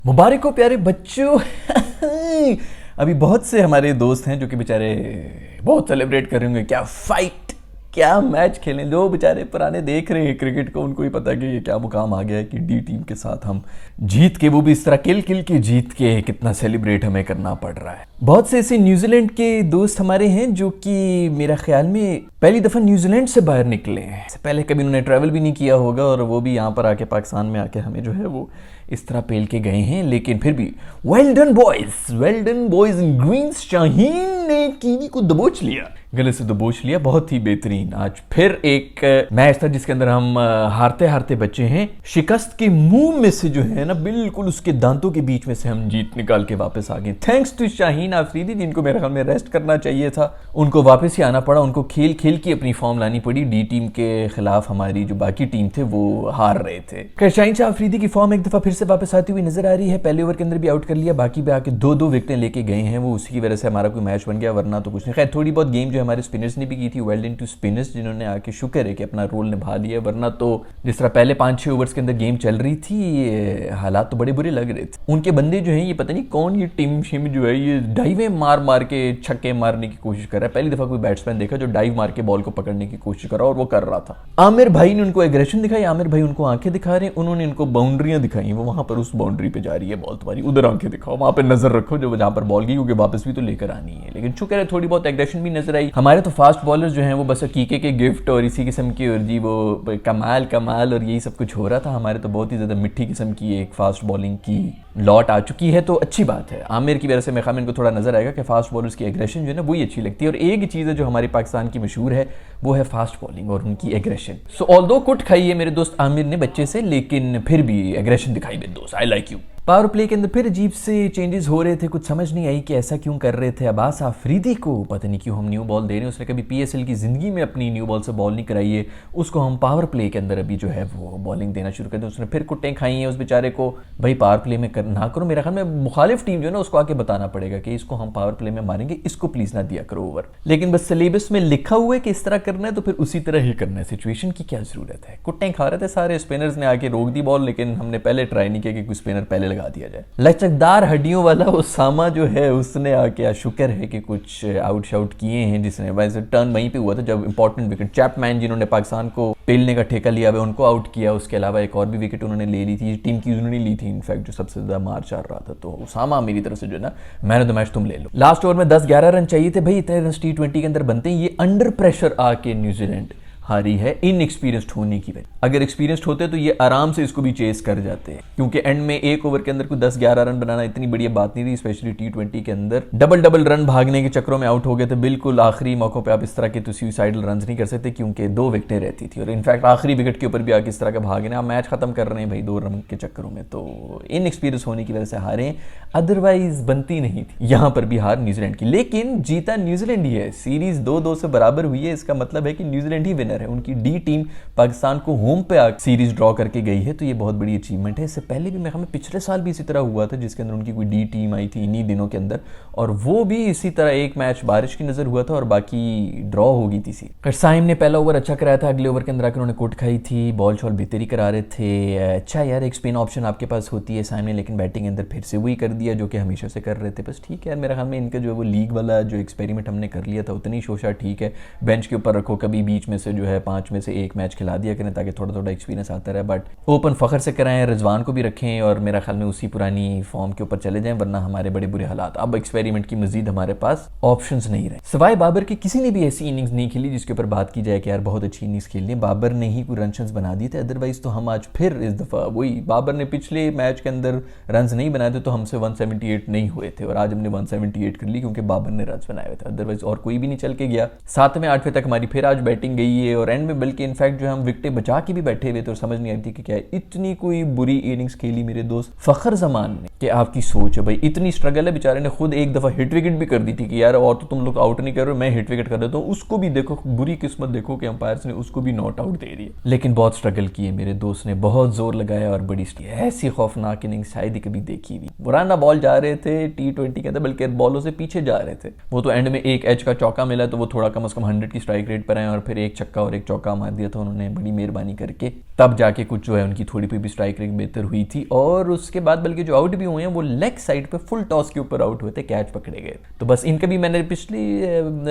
मुबारक हो प्यारे बच्चों। अभी बहुत से हमारे दोस्त हैं जो कि बेचारे बहुत सेलिब्रेट कर रहे होंगे। क्या फाइट, क्या मैच खेलें। जो बेचारे पुराने देख रहे हैं क्रिकेट को, उनको ही पता है कि ये क्या मुकाम आ गया है कि डी टीम के साथ हम जीत के, वो भी इस तरह किल किल के जीत के, कितना सेलिब्रेट हमें करना पड़ रहा है। बहुत से ऐसे न्यूजीलैंड के दोस्त हमारे हैं जो कि मेरा ख्याल में पहली दफ़ा न्यूजीलैंड से बाहर निकले हैं। इससे पहले कभी उन्होंने ट्रैवल भी नहीं किया होगा और वो भी यहाँ पर आके पाकिस्तान में आके हमें जो है वो इस तरह पेल के गए हैं। लेकिन फिर भी well done boys in green. Shaheen ने कीवी को दबोच लिया, गले से दबोच लिया, बहुत ही बेहतरीन। आज फिर एक मैच था जिसके अंदर हम हारते हारते बचे हैं। शिकस्त के मुंह में से जो है ना, बिल्कुल उसके दांतों के बीच में से हम जीत निकाल के वापस आ गए। थैंक्स टू शाहीन आफरीदी, जिनको मेरे ख्याल में रेस्ट करना चाहिए था, उनको वापस ही आना पड़ा। उनको खेल खेल की अपनी फॉर्म लानी पड़ी। डी टीम के खिलाफ हमारी जो बाकी टीम थे वो हार रहे थे। शाहीन शाह आफरीदी की फॉर्म एक दफा फिर से वापस आती हुई नजर आ रही है। पहले ओवर के अंदर भी आउट कर लिया, बाकी पे आके दो विकेटें लेके गए हैं। वो उसी की वजह से हमारा कोई मैच बन गया, वरना तो कुछ नहीं। खैर थोड़ी बहुत गेम जो हमारे स्पिनर्स ने भी की थी, वेल डन टू स्पिनर्स, जिन्होंने आके शुक्र है कि अपना रोल निभा लिया। वरना तो जिस तरह पहले 5-6 ओवर्स के अंदर गेम चल रही थी, हालात तो बड़े बुरे लग रहे थे। उनके बंदे जो हैं, ये पता नहीं कौन, ये टीम शिम जो है, ये डाइवें मार मार के छक्के मारने की कोशिश कर रहा है। पहली दफा कोई बैट्समैन देखा जो डाइव मार के बॉल को पकड़ने की कोशिश कर रहा, और वो कर रहा था। आमिर भाई ने उनको एग्रेशन दिखाई, आमिर भाई उनको आंखें दिखा रहे हैं, उन्होंने इनको बाउंड्रियां दिखाई। वो वहां पर उस बाउंड्री पे जा रही है बॉल तुम्हारी, उधर आंखें दिखाओ, वहां पर नजर रखो जो जहां पर बॉल गई, क्योंकि वापस भी तो लेकर आनी है। लेकिन शुक्र है थोड़ी बहुत एग्रेशन भी नजर आई। हमारे तो फास्ट बॉलर्स जो हैं वो बस कीके के गिफ्ट और इसी किस्म की, और जी वो कमाल और यही सब कुछ हो रहा था। हमारे तो बहुत ही ज्यादा मिट्टी किस्म की एक फास्ट बॉलिंग की लॉट आ चुकी है, तो अच्छी बात है। आमिर की वजह से मैं इनको थोड़ा नजर आएगा कि फास्ट बॉलर्स की एग्रेशन जो है ना वही अच्छी लगती है। और एक चीज़ है जो हमारे पाकिस्तान की मशहूर है, वो है फास्ट बॉलिंग और उनकी एग्रेशन। सो ऑल्दो कुट खाई है मेरे दोस्त आमिर ने बच्चे से, लेकिन फिर भी एग्रेशन दिखाई मेरे दोस्त। I like you. Power play के अंदर फिर अजीब से चेंजेस हो रहे थे, कुछ समझ नहीं आई कि ऐसा क्यों कर रहे थे। अब्बास आफरीदी को पता नहीं क्यों हम न्यू बॉल दे रहे हैं। उसने कभी पीएसएल की जिंदगी में अपनी न्यू बॉल से बॉल नहीं कराई है, उसको हम पावर प्ले के अंदर अभी जो है वो बॉलिंग देना शुरू कर दें। उसने फिर कुट्टें खाई हैं उस बेचारे को, भाई पावर प्ले में ना करो। मेरा ख्याल में मुखालिफ टीम जो है ना उसको आके बताना पड़ेगा कि इसको हम पावर प्ले में मारेंगे, इसको प्लीज ना दिया करो ओवर। लेकिन बस सिलेबस में लिखा हुआ है कि इस तरह करना है तो फिर उसी तरह ही करना है। सिचुएशन की क्या जरूरत है। कुट्टें खा रहे थे सारे स्पिनर्स ने आके रोक दी बॉल, लेकिन हमने पहले ट्राई नहीं किया कि कोई स्पिनर पहले लगा दिया जाए। लचकदार हड्डियों वाला उसामा जो है उसने आके, शुक्र है कि कुछ आउट शाउट किए हैं, जिसने वैसे टर्न वहीं पे हुआ था जब इंपॉर्टेंट विकेट चैपमैन जिन्होंने पाकिस्तान को पेलने का ठेका लिया हुआ उनको आउट किया। उसके अलावा एक और भी विकेट उन्होंने ले ली थी, टीम की उन्होंने ली थी इनफैक्ट, जो सबसे ज्यादा मार चार रहा था। तो उसामा मेरी तरफ से जो है ना, मैन ऑफ द मैच तुम ले लो। लास्ट ओवर में 10-11 रन चाहिए थे भाई, इतने रन T20 के अंदर बनते हैं। ये अंडर प्रेशर आके न्यूजीलैंड हारी है इनएक्सपीरियंस्ड होने की वजह। अगर एक्सपीरियंस्ड होते तो ये आराम से इसको भी चेस कर जाते हैं, क्योंकि एंड में एक ओवर के अंदर कोई 10-11 रन बनाना इतनी बढ़िया बात नहीं थी, स्पेशली T20 के अंदर। डबल रन भागने के चक्करों में आउट हो गए थे। बिल्कुल आखिरी मौकों पे आप इस तरह के सुसाइडल रन नहीं कर सकते, क्योंकि 2 विकेटें रहती थी, और इनफैक्ट आखिरी विकेट के ऊपर भी आके इस तरह का भागने, आप मैच खत्म कर रहे हैं भाई 2 रन के चक्करों में। तो इनएक्सपीरियंस होने की वजह से हारे, अदरवाइज बनती नहीं थी। यहां पर भी हार न्यूजीलैंड की, लेकिन जीता न्यूजीलैंड ही है। सीरीज 2-2 से बराबर हुई है, इसका मतलब है कि न्यूजीलैंड ही विनर है। उनकी डी टीम पाकिस्तान को होम पे सीरीज ड्रॉ करके गई है, तो ये बहुत बड़ी अचीवमेंट है। इससे पहले भी मैं हमें पिछले साल भी इसी तरह हुआ था, जिसके अंदर उनकी कोई डी टीम आई थी इन्हीं दिनों के अंदर, और वो भी इसी तरह एक मैच बारिश की नजर हुआ था और बाकी ड्रॉ हो गई थी। साइम ने पहला ओवर अच्छा कराया था, अगले ओवर के अंदर आकर उन्होंने कोट खाई थी, बॉल शॉल बेहतरी करा रहे थे। अच्छा यार, एक स्पिन ऑप्शन आपके पास होती है साइम ने, लेकिन बैटिंग के अंदर फिर से वही कर दिया जो कि हमेशा से कर रहे थे। बस ठीक है यार, मेरे ख्याल में इनका जो है वो लीग वाला जो एक्सपेरिमेंट हमने कर लिया था उतनी शोशा ठीक है। बेंच के ऊपर रखो, कभी बीच में से जो है 5 में से 1 मैच खिला दिया करें ताकि थोड़ा एक्सपीरियंस आता रहे। बट ओपन फखर से कराएं, रिजवान को भी रखें, और मेरा ख्याल में उसी पुरानी फॉर्म के ऊपर चले जाएं, वरना हमारे बड़े बुरे हालात। अब एक्सपेरिमेंट की मजीद हमारे पास ऑप्शंस नहीं रहे। सवाए बाबर की किसी ने भी ऐसी इनिंग्स नहीं खेली जिसके ऊपर बात की जाए कि यार बहुत अच्छी इनिंग्स खेली। बाबर ने ही कोई रन बना दिए थे, अदरवाइज तो हम आज फिर इस दफा वही, बाबर ने पिछले मैच के अंदर रन नहीं बनाए थे तो हमसे 178 नहीं हुए थे, और आज हमने 178 कर ली क्योंकि बाबर ने रन बनाए हुए थे, अदरवाइज और कोई भी नहीं चल के गया। 7वें 8वें तक हमारी फिर आज बैटिंग गई है, और एंड में बल्कि इनफैक्ट जो हम विकेटें बचा के भी बैठे हुए थे और समझ नहीं आती कि क्या इतनी कोई बुरी इनिंग्स खेली मेरे दोस्त फखर जमान ने। कि आपकी सोच है भाई, इतनी स्ट्रगल है, बेचारे ने खुद एक दफा हिट विकेट भी कर दी थी कि यार और तो तुम लोग आउट नहीं कर रहे हो, मैं हिट विकेट कर देता हूं। उसको भी देखो, बुरी किस्मत देखो कि अंपायर्स ने उसको भी नॉट आउट दे दिया। लेकिन बहुत स्ट्रगल किए मेरे दोस्त ने, बहुत जोर लगाया, और बड़ी ऐसी खौफनाक इनिंग्स शायद ही कभी देखी हुई। बुराना बॉल जा रहे थे T20 के अंदर, बल्कि बॉलों से पीछे जा रहे थे। वो तो एंड में एक एज का चौका मिला तो वो थोड़ा कम से कम 100 की स्ट्राइक रेट पर आए, और फिर एक छक्का छक्का और एक चौका मार दिया था उन्होंने बड़ी मेहरबानी करके, तब जाके कुछ जो है उनकी थोड़ी भी स्ट्राइक रेट बेहतर हुई थी। और उसके बाद बल्कि जो आउट भी हुए हैं वो लेग साइड पे फुल टॉस के ऊपर आउट हुए थे, कैच पकड़े गए। तो बस इनका भी मैंने पिछली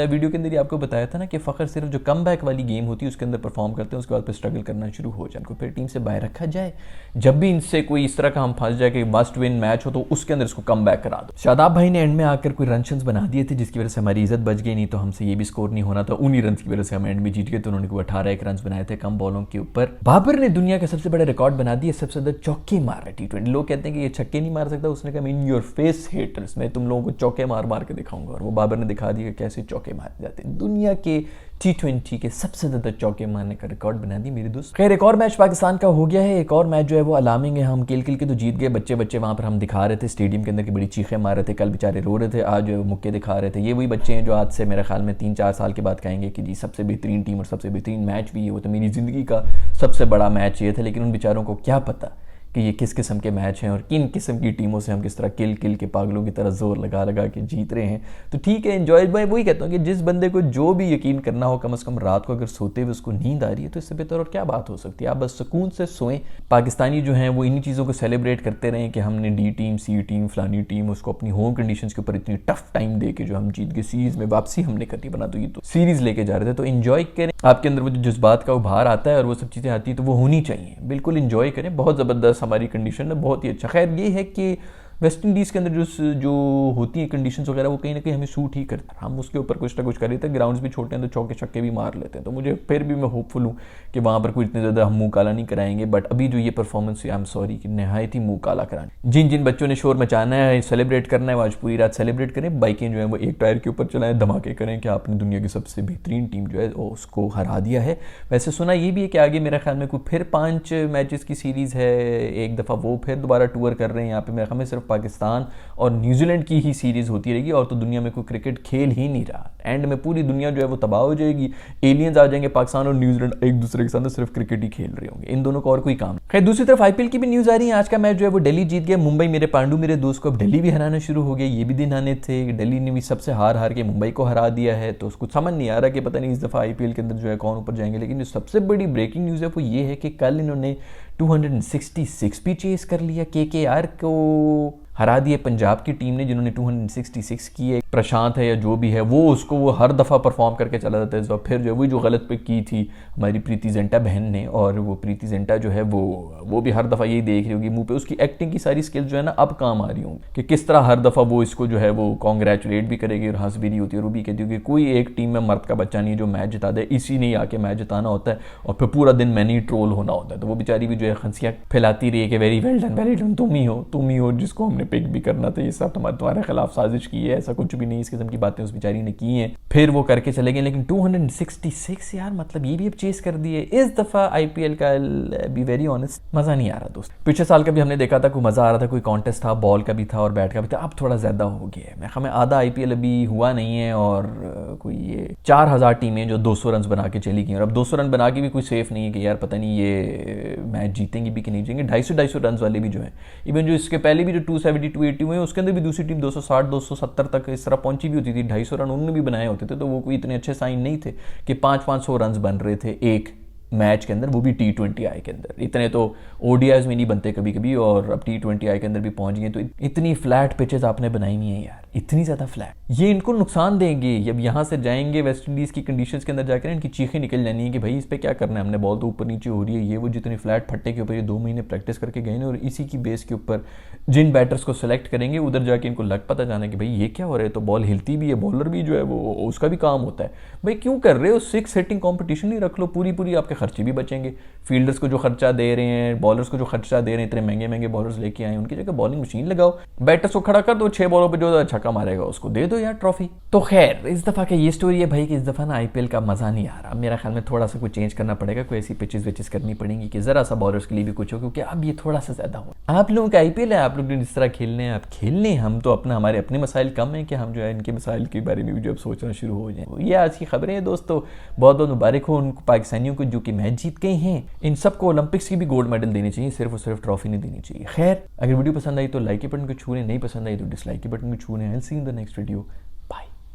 वीडियो के अंदर ही आपको बताया था ना कि फ़खर सिर्फ जो कम बैक वाली गेम होती है उसके अंदर परफॉर्म करते हैं, उसके बाद फिर स्ट्रगल करना शुरू हो जाए, उनको फिर टीम से बाहर रखा जाए। जब भी इनसे कोई इस तरह का हम फंस जाए कि मस्ट विन मैच हो तो उसके अंदर इसको कम बैक करा दो। शादाब भाई ने एंड में आकर कोई रन बना दिए थे जिसकी वजह से हमारी इज्जत बच गई, नहीं तो हमसे ये भी स्कोर नहीं होना था। उन्हीं रन की वजह से हम एंड में जीत गए। तो उन्होंने कोई 18 रन बनाए थे कम बॉलों के ऊपर। बाबर ने दुनिया का सबसे बड़ा रिकॉर्ड बना दिया, सबसे ज्यादा चौके मार रहा T20। लोग कहते हैं कि ये छक्के नहीं मार सकता, उसने कहा इन योर फेस हेटर्स, मैं तुम लोगों को चौके मार मार के दिखाऊंगा। और वो बाबर ने दिखा दिया कैसे चौके मारे जाते हैं। दुनिया के T20 के सबसे ज्यादा चौके मारने का रिकॉर्ड बना दी मेरे दोस्त। खैर एक और मैच पाकिस्तान का हो गया है, एक और मैच जो है वो अलार्मिंग है। हम किल के तो जीत गए, बच्चे वहां पर हम दिखा रहे थे स्टेडियम के अंदर की बड़ी चीखें मार रहे थे, कल बेचारे रो रहे थे, आज जो है मुक्के दिखा रहे थे। ये वही बच्चे हैं जो आज से मेरे ख्याल में 3-4 साल के बाद कहेंगे कि जी सबसे बेहतरीन टीम और सबसे बेहतरीन मैच भी है, वो तो मेरी जिंदगी का सबसे बड़ा मैच ये था। लेकिन उन बेचारों को क्या पता कि ये किस किस्म के मैच हैं और किन किस्म की टीमों से हम किस तरह किल के पागलों की तरह जोर लगा के जीत रहे हैं। तो ठीक है, एंजॉय। मैं वही कहता हूँ कि जिस बंदे को जो भी यकीन करना हो, कम से कम रात को अगर सोते हुए उसको नींद आ रही है तो इससे बेहतर और क्या बात हो सकती है। आप बस सुकून से सोएं। पाकिस्तानी जो हैं वो इन्हीं चीज़ों को सेलिब्रेट करते रहें कि हमने D टीम C टीम फलानी टीम उसको अपनी होम कंडीशंस के ऊपर इतनी टफ टाइम दे के जो हम जीत गए, सीरीज में वापसी हमने कर दी बना, तो ये तो सीरीज लेके जा रहे थे। तो इन्जॉय करें, आपके अंदर वो जो जज्बात का उभार आता है और वो सब चीज़ें आती है तो वो होनी चाहिए, बिल्कुल इन्जॉय करें। बहुत ज़बरदस्त हमारी कंडीशन है, बहुत ही अच्छा। खैर ये है कि वेस्ट इंडीज़ के अंदर जो होती हैं कंडीशंस वगैरह वो कहीं ना कहीं हमें सूट ही करता है। हम उसके ऊपर कुछ ना कुछ कर लेते हैं, ग्राउंड्स भी छोटे हैं तो चौके छक्के भी मार लेते हैं। तो मुझे फिर भी मैं होपफुल हूँ कि वहाँ पर कोई इतने ज़्यादा हम मुँह काला नहीं कराएंगे। बट अभी जो ये परफॉर्मेंस आई एम सॉरी कि नहायत ही मुँह काला कराने। जिन जिन बच्चों ने शोर मचाना है, सेलिब्रेट करना है, वो आज पूरी रात सेलिब्रेट करें। बाइकें जो है वो एक टायर के ऊपर चलाएं, धमाके करें कि आपने दुनिया की सबसे बेहतरीन टीम जो है उसको हरा दिया है। वैसे सुना ये भी है कि आगे मेरे ख्याल में कोई फिर 5 मैचेस की सीरीज़ है, एक दफ़ा वो फिर दोबारा टूर कर रहे हैं। यहाँ पे मेरे ख्याल में सिर्फ पाकिस्तान और न्यूजीलैंड की ही सीरीज होती रहेगी और तो दुनिया में कोई क्रिकेट खेल ही नहीं रहा। एंड में पूरी दुनिया जो है वो तबाह हो जाएगी, एलियंस आ जाएंगे, पाकिस्तान और न्यूजीलैंड एक दूसरे के साथ सिर्फ क्रिकेट ही खेल रहे होंगे, इन दोनों को और कोई काम। खैर दूसरी तरफ IPL की भी न्यूज आ रही है। आज का मैच जो है वो दिल्ली जीत गया, मुंबई मेरे पांडु मेरे दोस्त को अब दिल्ली भी हराना शुरू हो गया। ये भी दिन आने थे, दिल्ली ने भी सबसे हार के मुंबई को हरा दिया है। तो उसको समझ नहीं आ रहा कि पता नहीं इस दफा IPL के अंदर जो है कौन ऊपर जाएंगे। लेकिन जो सबसे बड़ी ब्रेकिंग न्यूज है वो ये है कि कल इन्होंने 266 भी चेस कर लिया, KKR को हरा दिए पंजाब की टीम ने जिन्होंने 266 किए। प्रशांत है या जो भी है वो उसको वो हर दफ़ा परफॉर्म करके चला जाता है। फिर जो वही जो गलत पे की थी हमारी प्रीति जिंटा बहन ने, और वो प्रीति जिंटा जो है वो भी हर दफ़ा यही देख रही होगी मुंह पे, उसकी एक्टिंग की सारी स्किल्स जो है ना अब काम आ रही होंगी कि किस तरह हर दफ़ा वो इसको जो है वो कॉन्ग्रेचुलेट भी करेगी और हंस भी रही होती है। और वो भी कहती होगी कोई एक टीम में मर्द का बच्चा नहीं जो मैच जिता दे, इसी ने आके मैच जिताना होता है और फिर पूरा दिन मैंने ही ट्रोल होना होता है। तो वो बेचारी भी जो है हंसियाँ फैलाती रही है कि वेरी वेल डन तुम ही हो जिसको हमने पिक भी करना था, ये सब तुम्हारे खिलाफ साजिश की है, ऐसा कुछ भी नहीं, इस किस्म की बातें उस बेचारी ने की हैं। फिर वो करके चले गए। लेकिन 266 यार, मतलब ये भी अब चेस कर दिए। इस दफा IPL का बी वेरी ऑनेस्ट मजा नहीं आ रहा दोस्त। पिछले साल का भी हमने देखा था, कोई मजा आ रहा था, कोई कॉन्टेस्ट था, बॉल का भी था और बैट का भी था। अब थोड़ा ज्यादा हो गया है। मैं हमें आधा IPL अभी हुआ नहीं है और कोई ये 4000 टीमें जो 200 रन बना के चली गई और अब 200 रन बना के भी कोई सेफ नहीं है कि यार पता नहीं ये मैच जीतेंगे भी कि नहीं जीतेंगे। 250 रन वाले भी जो है, इवन जो इसके पहले भी जो 270 280 हुए उसके अंदर भी दूसरी टीम 260 270 तक इस तरह पहुंची भी होती थी। 250 रन उन्होंने भी बनाए होते थे। तो वो कोई इतने अच्छे साइन नहीं थे कि 500 रन बन रहे थे एक मैच के अंदर, वो भी T20I के अंदर। इतने तो ODIs में नहीं बनते कभी कभी, और अब T20I के अंदर भी पहुंच गए। तो इतनी फ्लैट पिचेस आपने बनाई हुई है यार, इतनी ज़्यादा फ्लैट, ये इनको नुकसान देंगे। जब यहाँ से जाएंगे वेस्ट इंडीज़ की कंडीशंस के अंदर जाकर इनकी चीखें निकल जानी है कि भाई इस पर क्या करना है, हमने बॉल तो ऊपर नीचे हो रही है, ये वो जितनी फ्लैट फट्टे के ऊपर ये 2 महीने प्रैक्टिस करके गए ना, और इसी की बेस के ऊपर जिन बैटर्स को सेलेक्ट करेंगे उधर जाके इनको लग पता जाना कि भाई ये क्या हो रहा है। तो बॉल हिलती भी है, बॉलर भी जो है वो उसका भी काम होता है। भाई क्यों कर रहे हो, 6 हिटिंग कॉम्पिटिशन ही रख लो, पूरी आपके खर्चे भी बचेंगे। फील्डर्स को जो खर्चा दे रहे हैं, बॉलर्स को जो खर्चा दे रहे हैं, इतने महंगे बॉलर्स लेके आए, उनकी जगह बॉलिंग मशीन लगाओ, बैटर्स को खड़ा कर दो, 6 बॉलों पे जो छक्का मारेगा उसको दे दो यार ट्रॉफी। तो खैर इस दफा का ये स्टोरी है भाई कि इस दफा ना IPL का मजा नहीं आ रहा। मेरा ख्याल में थोड़ा सा कुछ चेंज करना पड़ेगा, कोई ऐसी पिचेस विचेस करनी पड़ेंगी कि जरा सा बॉलर्स के लिए भी कुछ हो, क्योंकि अब ये थोड़ा सा ज्यादा हो। आप लोगों का IPL है, आप लोग जिस तरह खेलने हैं आप खेलने, हम तो हमारे अपने मसाइल कम है कि हम जो है इनके मसाइल के बारे में भी जो अब सोचना शुरू हो जाए। ये आज की खबरें हैं दोस्तों, बहुत बहुत मुबारक हो उन पाकिस्तानियों को जो कि मैच जीत गए हैं। इन सबको ओलंपिक्स की भी गोल्ड मेडल देनी चाहिए, सिर्फ और सिर्फ ट्रॉफी नहीं देनी चाहिए। खैर अगर वीडियो पसंद आई तो लाइक के बटन को छू लें, नहीं पसंद आई तो डिसलाइक के बटन को छू लें। I will see you in the next video.